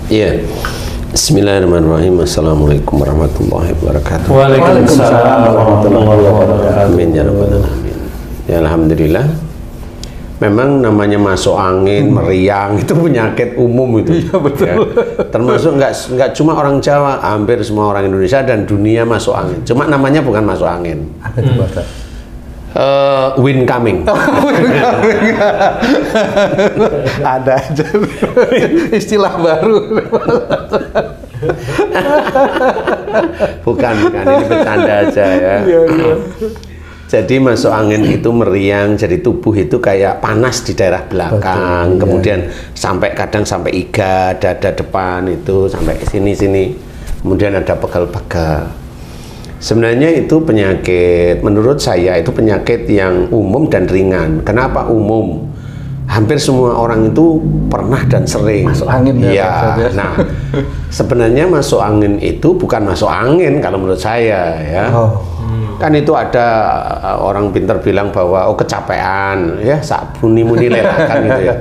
Iya. Bismillahirrahmanirrahim. Assalamualaikum warahmatullahi wabarakatuh. Waalaikumsalam warahmatullahi wabarakatuh. Amin ya rabbal alamin. Ya alhamdulillah. Memang namanya masuk angin, meriang itu penyakit umum itu. Iya betul. Ya. Termasuk nggak cuma orang Jawa, hampir semua orang Indonesia dan dunia masuk angin. Cuma namanya bukan masuk angin. Apa itu bahasa? Wind coming. Ada aja istilah baru. bukan ini bercanda aja ya. Jadi masuk angin itu meriang, jadi tubuh itu kayak panas di daerah belakang. Betul, kemudian kadang sampai iga, dada depan itu sampai ke sini. Kemudian ada pegal-pegal. Sebenarnya itu penyakit, menurut saya itu penyakit yang umum dan ringan. Kenapa umum? Hampir semua orang itu pernah dan sering masuk angin ya. Iya. Nah, sebenarnya masuk angin itu bukan masuk angin kalau menurut saya ya. Kan itu ada orang pintar bilang bahwa kecapean ya, muni lelakan gitu ya.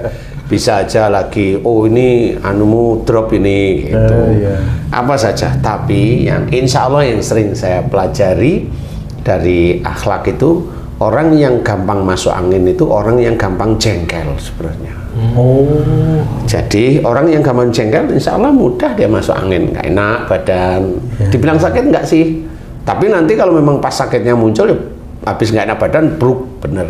Bisa aja lagi, ini anumu drop ini gitu. Apa saja, tapi yang insya Allah yang sering saya pelajari dari akhlak itu, orang yang gampang masuk angin itu orang yang gampang jengkel sebenarnya. Jadi orang yang gampang jengkel insya Allah mudah dia masuk angin, nggak enak badan. Dibilang sakit nggak sih? Tapi nanti kalau memang pas sakitnya muncul ya habis nggak enak badan, bruk bener.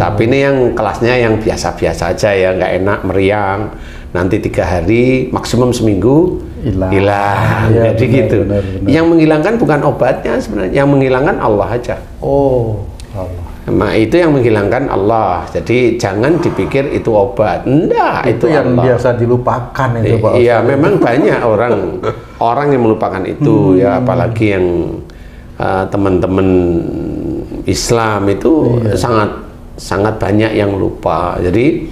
Tapi ini yang kelasnya yang biasa-biasa aja ya, nggak enak, meriang. Nanti 3 hari, maksimum seminggu hilang. Ya, jadi gitu. Benar. Yang menghilangkan bukan obatnya sebenarnya, yang menghilangkan Allah aja. Allah. Nah, itu yang menghilangkan Allah. Jadi jangan dipikir itu obat. Enggak, itu yang Allah. biasa dilupakan itu Pak. Iya, memang banyak orang yang melupakan itu ya, apalagi yang teman-teman Islam itu sangat banyak yang lupa. Jadi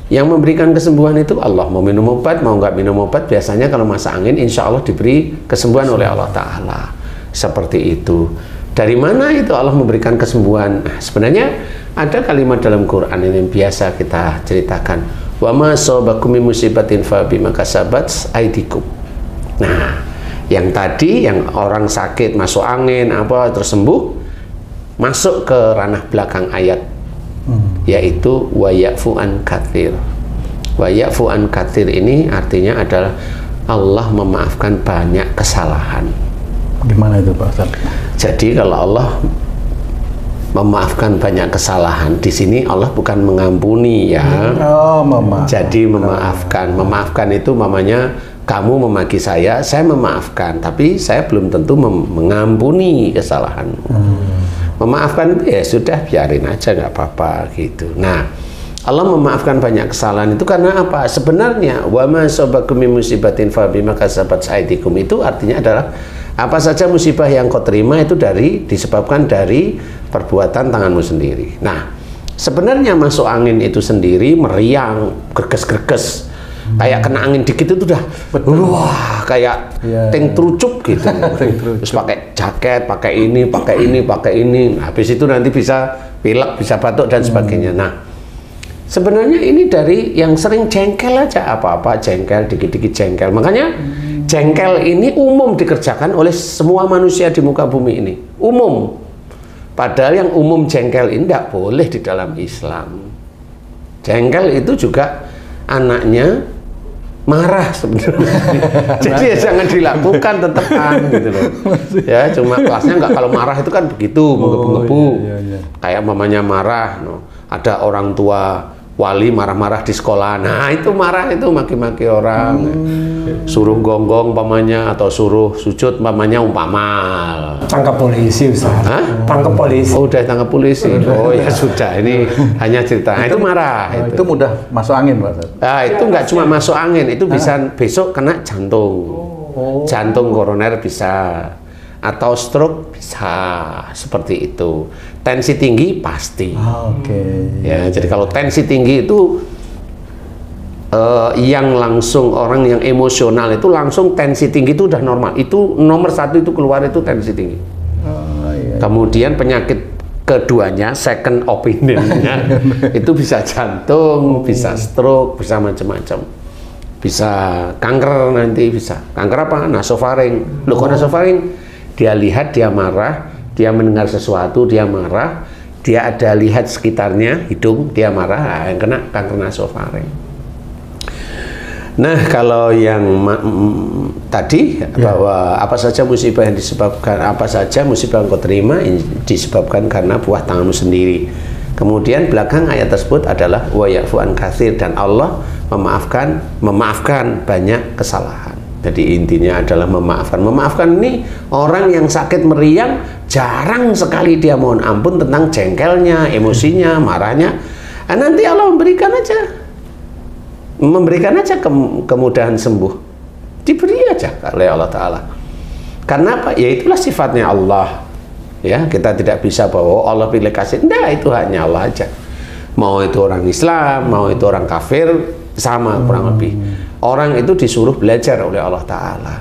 yang memberikan kesembuhan itu Allah. Mau minum obat, mau nggak minum obat, biasanya kalau masa angin insya Allah diberi kesembuhan oleh Allah Ta'ala. Seperti itu. Dari mana itu Allah memberikan kesembuhan? Nah, sebenarnya ada kalimat dalam Quran ini yang biasa kita ceritakan. Wa ma asabakum min musibatin fa bima kasabat aydikum. Nah, yang tadi yang orang sakit masuk angin apa terus sembuh, masuk ke ranah belakang ayat, yaitu wa ya'fu an katsir. Wa ya'fu an katsir ini artinya adalah Allah memaafkan banyak kesalahan. Gimana itu Pak Ustaz? Jadi kalau Allah memaafkan banyak kesalahan, di sini Allah bukan mengampuni ya. Jadi memaafkan. Memaafkan itu mamanya kamu memaki saya memaafkan, tapi saya belum tentu mengampuni kesalahanmu. Memaafkan itu ya sudah, biarin aja, nggak apa-apa gitu. Nah, Allah memaafkan banyak kesalahan itu karena apa? Sebenarnya wa ma asabakum min musibatin fa bima kasabat aydikum itu artinya adalah apa saja musibah yang kau terima itu disebabkan dari perbuatan tanganmu sendiri. Nah, sebenarnya masuk angin itu sendiri meriang, gerges-gerges. Kayak kena angin dikit itu udah wah kayak ting trucup gitu. Terus pakai jaket, pakai ini. Nah, habis itu nanti bisa pilek, bisa batuk dan sebagainya. Nah, sebenarnya ini dari yang sering jengkel aja, apa-apa jengkel, dikit-dikit jengkel. Makanya jengkel ini umum dikerjakan oleh semua manusia di muka bumi ini. Umum. Padahal yang umum jengkel ini tidak boleh di dalam Islam. Jengkel itu juga anaknya marah sebenarnya. Jadi ya jangan dilakukan, tetepan gitu loh. Ya cuma kelasnya nggak, kalau marah itu kan begitu, menggebu-gebu. Kayak mamanya marah, ada orang tua wali marah-marah di sekolah. Nah, itu marah itu maki-maki orang. Suruh gonggong pamannya atau suruh sujud pamannya umpamal. Tangkap polisi Ustaz. Tangkap polisi. Oh, udah tangkap polisi. Oh ya sudah, ini hanya cerita. Nah, itu marah. Itu mudah masuk angin Pak Ustaz. Nah, itu nggak cuma masuk angin, itu bisa besok kena jantung. Jantung koroner bisa. Atau stroke bisa, seperti itu. Tensi tinggi pasti. Ya, jadi kalau tensi tinggi itu yang langsung orang yang emosional itu langsung tensi tinggi itu udah normal. Itu nomor 1 itu keluar itu tensi tinggi. Kemudian penyakit keduanya, second opinionnya itu bisa jantung, bisa stroke, bisa macam-macam. bisa kanker nanti, bisa kanker apa? Nasofaring. Loh, kok nasofaring? Dia lihat, dia marah, dia mendengar sesuatu, dia marah, dia ada lihat sekitarnya, hidung, dia marah, yang kena kanker nasofaring. Nah, kalau yang tadi bahwa apa saja musibah yang disebabkan, apa saja musibah yang kau terima disebabkan karena buah tanganmu sendiri. Kemudian belakang ayat tersebut adalah wa ya'fu an katsir, dan Allah memaafkan banyak kesalahan. Jadi intinya adalah memaafkan. Memaafkan ini orang yang sakit meriang jarang sekali dia mohon ampun tentang jengkelnya, emosinya, marahnya. Nah, nanti Allah memberikan aja kemudahan sembuh, diberi aja oleh Allah Ta'ala. Karena apa? Ya itulah sifatnya Allah. Ya, kita tidak bisa bahwa Allah pilih kasih. Enggak, itu hanya Allah aja. Mau itu orang Islam, mau itu orang kafir, sama kurang lebih. Orang itu disuruh belajar oleh Allah Ta'ala.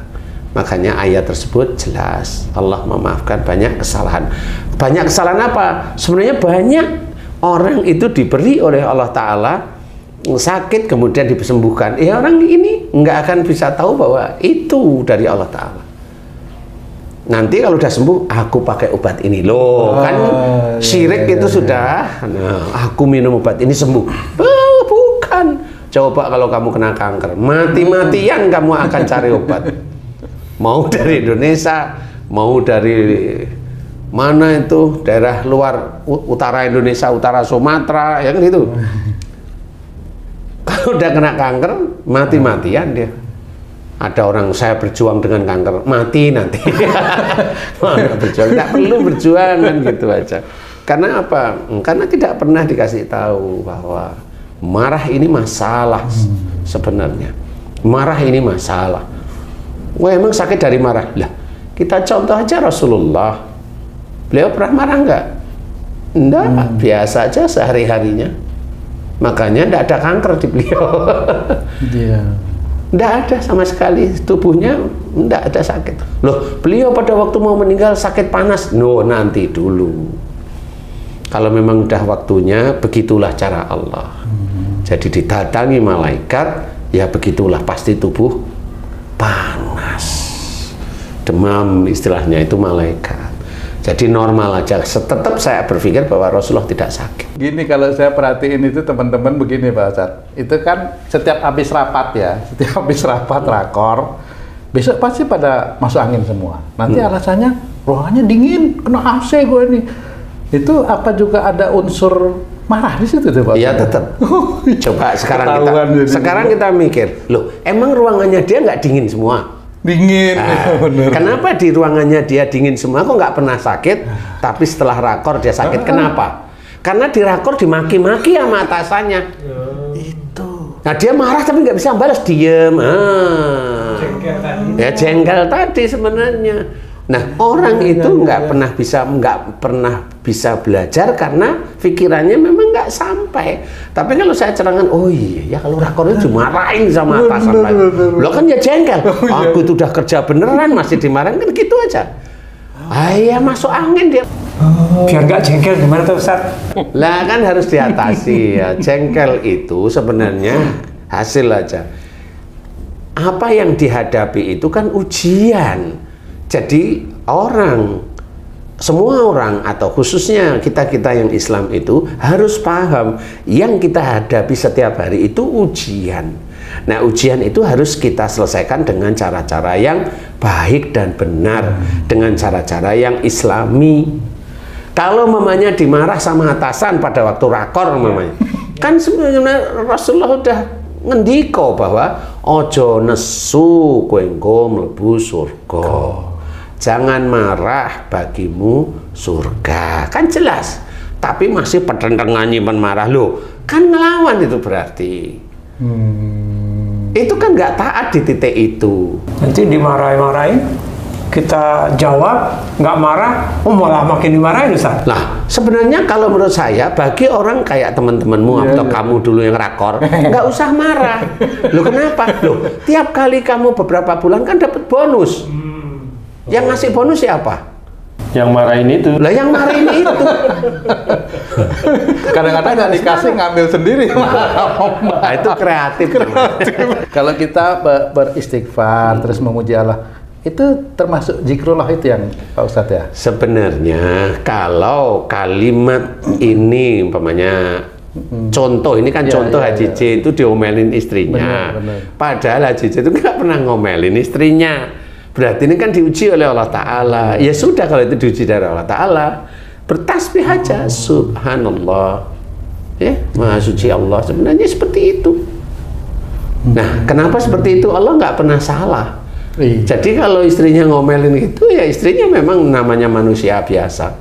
Makanya ayat tersebut jelas, Allah memaafkan banyak kesalahan. Banyak kesalahan apa? Sebenarnya banyak orang itu diberi oleh Allah Ta'ala sakit kemudian disembuhkan. Ya, orang ini nggak akan bisa tahu bahwa itu dari Allah Ta'ala. Nanti kalau udah sembuh, aku pakai obat ini loh, kan syirik itu sudah. Nah, aku minum obat ini sembuh. Bukan. Coba kalau kamu kena kanker, mati-matian kamu akan cari obat. Mau dari Indonesia, mau dari mana itu, daerah luar utara Indonesia, utara Sumatera, yang gitu. Kalau udah kena kanker, mati-matian dia. Ada orang, saya berjuang dengan kanker, mati nanti. Mana berjuang, tidak perlu berjuang, kan gitu aja. Karena apa? Karena tidak pernah dikasih tahu bahwa marah ini masalah sebenarnya. Marah ini masalah. Wah, emang sakit dari marah? Lah, kita contoh aja Rasulullah. Beliau pernah marah nggak? Enggak, biasa aja sehari-harinya. Makanya enggak ada kanker di beliau. Enggak ada sama sekali, tubuhnya enggak ada sakit. Loh, beliau pada waktu mau meninggal sakit panas. No, nanti dulu. Kalau memang udah waktunya, begitulah cara Allah. Jadi didatangi malaikat, ya begitulah, pasti tubuh panas, demam, istilahnya itu malaikat. Jadi normal aja. Tetap saya berpikir bahwa Rasulullah tidak sakit. Gini, kalau saya perhatiin itu teman-teman begini Pak Ustadz, itu kan setiap habis rapat ya, setiap habis rapat rakor, besok pasti pada masuk angin semua. Nanti alasannya ruangannya dingin, kena AC gue ini. Itu apa juga ada unsur marah di situ tuh Pak? Iya, tetap. Coba sekarang kita mikir, loh, emang ruangannya dia nggak dingin semua? Dingin. Nah, bener. Kenapa di ruangannya dia dingin semua? Kok nggak pernah sakit, tapi setelah rakor dia sakit? Kenapa? Karena di rakor dimaki-maki sama atasannya. Itu. Nah, dia marah tapi nggak bisa balas, diem. Jengkel tadi. Ya jengkel tadi sebenarnya. Nah, orang itu nggak pernah bisa belajar karena pikirannya memang nggak sampai. Tapi kalau saya cerangkan, oh iya, ya kalau rakor itu dimarahin sama atasan lagi. Lo kan ya jengkel. Aku itu udah kerja beneran masih dimarahin, kan gitu aja. Ya masuk angin dia. Biar nggak jengkel gimana tuh Ustaz? Lah kan harus diatasi ya. Jengkel itu sebenarnya hasil aja. Apa yang dihadapi itu kan ujian. Jadi semua orang atau khususnya kita-kita yang Islam itu harus paham yang kita hadapi setiap hari itu ujian. Nah, ujian itu harus kita selesaikan dengan cara-cara yang baik dan benar, dengan cara-cara yang Islami. Kalau mamanya dimarah sama atasan pada waktu rakor mamanya, kan sebenarnya Rasulullah udah ngendiko bahwa ojo nesu kowe engko mlebu surga. Jangan marah, bagimu surga. Kan jelas. Tapi masih pertentangan nyimpen marah lo. Kan ngelawan itu berarti. Itu kan nggak taat di titik itu. Nanti dimarahin, kita jawab, nggak marah, malah makin dimarahin Ustaz. Nah, sebenarnya kalau menurut saya, bagi orang kayak teman-temanmu atau kamu dulu yang rakor, nggak usah marah. Loh, kenapa? Loh, tiap kali kamu beberapa bulan kan dapat bonus. Yang ngasih bonus siapa? Yang marahin itu. Lah yang marahin itu. Kadang-kadang nggak dikasih ngambil sendiri. Nah, itu kreatif. Kalau kita beristighfar terus memuji Allah, itu termasuk zikrullah itu yang Pak Ustadz ya? Sebenarnya kalau kalimat ini umpamanya contoh, ini kan contoh Haji C itu diomelin istrinya. Benar. Padahal Haji C itu nggak pernah ngomelin istrinya. Berarti ini kan diuji oleh Allah Ta'ala. Ya sudah, kalau itu diuji dari Allah Ta'ala, bertasbih aja. Subhanallah. Ya, Maha Suci Allah. Sebenarnya seperti itu. Nah, kenapa seperti itu? Allah nggak pernah salah. Jadi kalau istrinya ngomelin itu, ya istrinya memang namanya manusia biasa.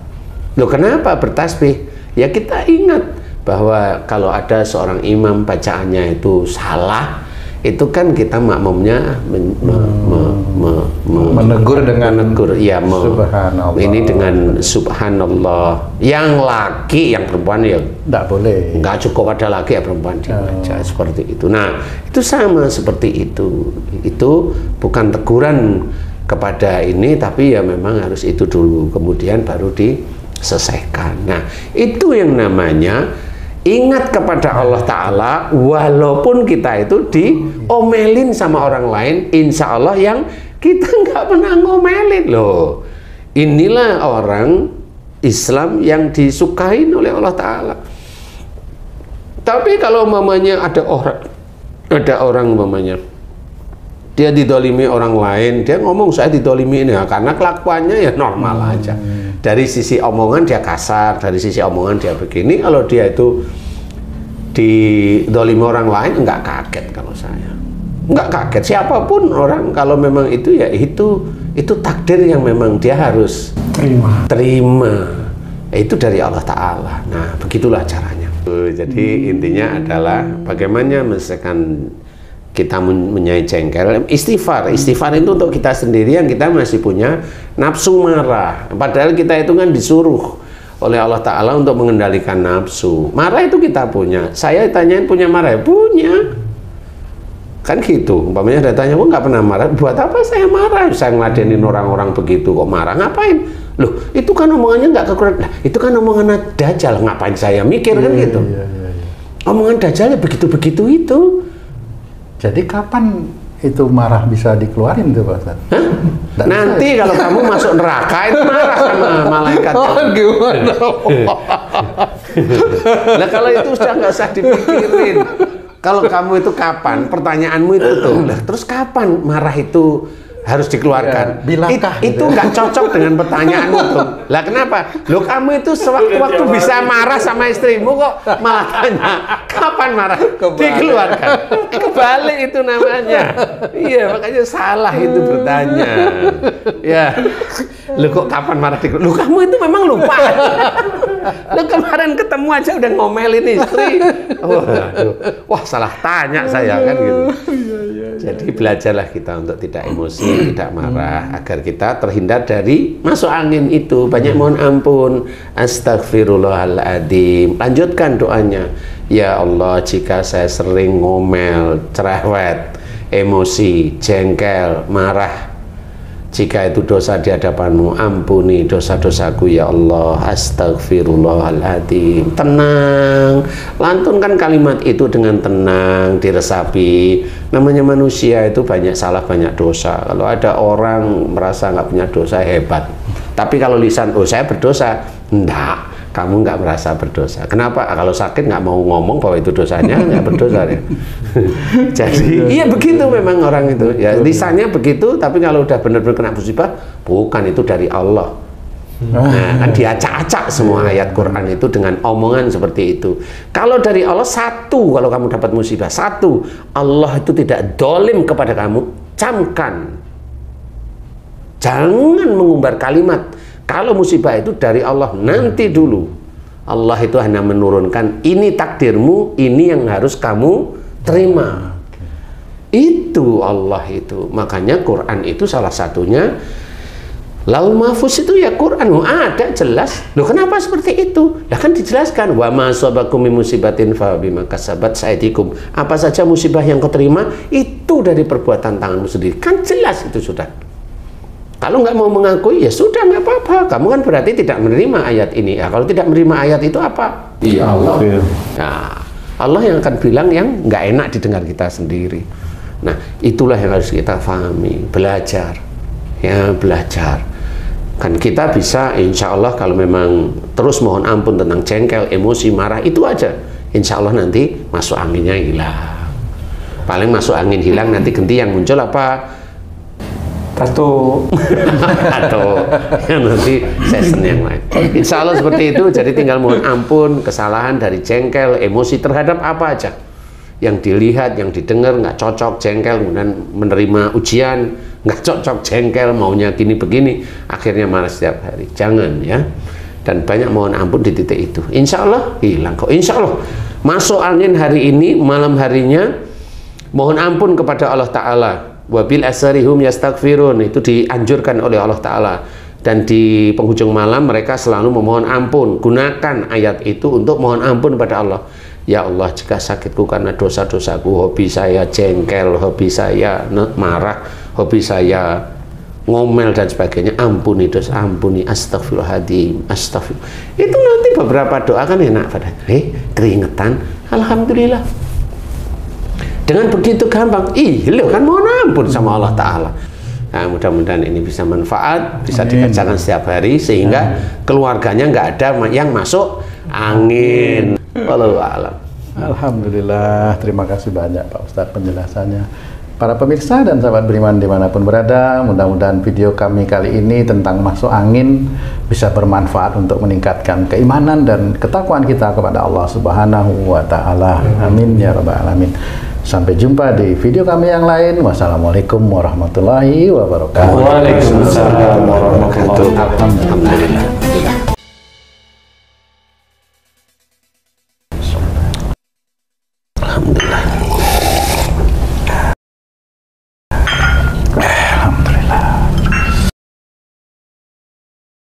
Loh, kenapa bertasbih? Ya kita ingat bahwa kalau ada seorang imam bacaannya itu salah, itu kan kita makmumnya menegur dengan ya, subhanallah. Ini dengan subhanallah. Yang laki, yang perempuan ya nggak boleh. Nggak cukup ada laki ya perempuan dibaca seperti itu. Nah, itu sama seperti itu. Itu bukan teguran kepada ini, tapi ya memang harus itu dulu, kemudian baru diselesaikan. Nah, itu yang namanya ingat kepada Allah Ta'ala, walaupun kita itu diomelin sama orang lain, insya Allah yang kita nggak pernah ngomelin loh. Inilah orang Islam yang disukain oleh Allah Ta'ala. Tapi kalau mamanya ada orang mamanya dia didolimi orang lain, dia ngomong saya didolimi ini, ya, karena kelakuannya ya normal aja. Dari sisi omongan dia kasar, dari sisi omongan dia begini. Kalau dia itu didolimi orang lain, enggak kaget kalau saya. Enggak kaget, siapapun orang kalau memang itu ya itu takdir yang memang dia harus terima. Itu dari Allah Ta'ala. Nah, begitulah caranya. Jadi intinya adalah bagaimana menyelesaikan kita menyai jengkel. Istighfar itu untuk kita sendiri yang kita masih punya nafsu marah. Padahal kita itu kan disuruh oleh Allah Ta'ala untuk mengendalikan nafsu. Marah itu kita punya. Saya tanyain punya marah ya? Punya. Kan gitu. Umpamanya ada tanya, kok nggak pernah marah? Buat apa saya marah? Saya ngeladenin orang-orang begitu kok marah. Ngapain? Loh, itu kan omongannya nggak kekurangan. Nah, itu kan omongan Dajjal. Ngapain saya mikir kan gitu? Omongan Dajjal ya begitu-begitu itu. Jadi kapan itu marah bisa dikeluarin tuh Pak Ustaz? Nanti kalau kamu masuk neraka itu marah sama malaikat. Oh gimana? Nah kalau itu sudah nggak usah dipikirin. Kalau kamu itu kapan? Pertanyaanmu itu tuh. Nah, terus kapan marah itu harus dikeluarkan? Ya, itu nggak cocok dengan pertanyaan itu. Lah kenapa? Loh kamu itu sewaktu-waktu bisa marah sama istrimu kok malah tanya kapan marah? Dikeluarkan. Kebalik itu namanya. Iya makanya salah itu bertanya. Ya. Loh kok kapan marah dikeluarkan? Loh kamu itu memang lupa. Loh kemarin ketemu aja udah ngomelin istri. Wah salah tanya saya kan gitu. Jadi belajarlah kita untuk tidak emosi, tidak marah, agar kita terhindar dari masuk angin itu. Banyak mohon ampun. Astagfirullahaladzim. Lanjutkan doanya. Ya Allah, jika saya sering ngomel, cerewet, emosi, jengkel, marah, jika itu dosa di hadapanmu, ampuni dosa-dosaku ya Allah. Astagfirullahaladzim. Tenang, lantunkan kalimat itu dengan tenang, diresapi. Namanya manusia itu banyak salah, banyak dosa. Kalau ada orang merasa nggak punya dosa, hebat. Tapi kalau lisan, oh saya berdosa, enggak, kamu nggak merasa berdosa. Kenapa? Kalau sakit nggak mau ngomong bahwa itu dosanya, nggak berdosa ya. Jadi iya begitu memang orang itu. Ya lisannya begitu, tapi kalau udah benar-benar kena musibah, bukan, itu dari Allah. Nah, kan diacak-acak semua ayat Quran itu dengan omongan seperti itu. Kalau dari Allah satu, kalau kamu dapat musibah satu, Allah itu tidak dolim kepada kamu. Camkan, jangan mengumbar kalimat. Kalau musibah itu dari Allah, nanti dulu. Allah itu hanya menurunkan, ini takdirmu, ini yang harus kamu terima. Itu Allah itu. Makanya Quran itu salah satunya, Lauhul Mahfuz itu ya Quran. Ada jelas. Loh kenapa seperti itu? Lah kan dijelaskan, wa ma asabakum min musibatin fa bima kasabat aydikum. Apa saja musibah yang kau terima itu dari perbuatan tanganmu sendiri. Kan jelas itu sudah. Kalau nggak mau mengakui, ya sudah, nggak apa-apa. Kamu kan berarti tidak menerima ayat ini. Ya, kalau tidak menerima ayat itu apa? Iya Allah. Nah, Allah yang akan bilang yang nggak enak didengar kita sendiri. Nah, itulah yang harus kita pahami. Belajar. Ya, belajar. Kan kita bisa, insya Allah kalau memang terus mohon ampun tentang jengkel, emosi, marah, itu aja. Insya Allah nanti masuk anginnya hilang. Paling masuk angin hilang, nanti ganti yang muncul apa? Tato. Atau ya nanti season yang lain. Insya Allah seperti itu. Jadi tinggal mohon ampun kesalahan dari jengkel, emosi terhadap apa aja yang dilihat, yang didengar nggak cocok, jengkel, kemudian menerima ujian nggak cocok, jengkel, maunya gini begini, akhirnya marah setiap hari. Jangan ya. Dan banyak mohon ampun di titik itu. Insya Allah hilang kok. Insya Allah masuk angin hari ini, malam harinya mohon ampun kepada Allah Ta'ala. Wabil asarihum yastaghfirun, itu dianjurkan oleh Allah Ta'ala. Dan di penghujung malam mereka selalu memohon ampun. Gunakan ayat itu untuk mohon ampun kepada Allah. Ya Allah, jika sakitku karena dosa-dosaku, hobi saya jengkel, hobi saya marah, hobi saya ngomel dan sebagainya, ampuni dosa, ampuni, astagfirullahaladzim, astagfirullah. Itu nanti beberapa doa kan enak pada keringetan, alhamdulillah. Dengan begitu gampang, lo kan mohon ampun sama Allah Ta'ala. Nah, mudah-mudahan ini bisa manfaat, bisa dikerjakan setiap hari, sehingga keluarganya nggak ada yang masuk angin. Wallahu a'lam. Alhamdulillah, terima kasih banyak Pak Ustadz penjelasannya. Para pemirsa dan sahabat beriman dimanapun berada, mudah-mudahan video kami kali ini tentang masuk angin bisa bermanfaat untuk meningkatkan keimanan dan ketakwaan kita kepada Allah Subhanahu wa Ta'ala. Amin ya rabbal alamin. Sampai jumpa di video kami yang lain. Wassalamualaikum warahmatullahi wabarakatuh. Waalaikumsalam warahmatullahi wabarakatuh. Alhamdulillah.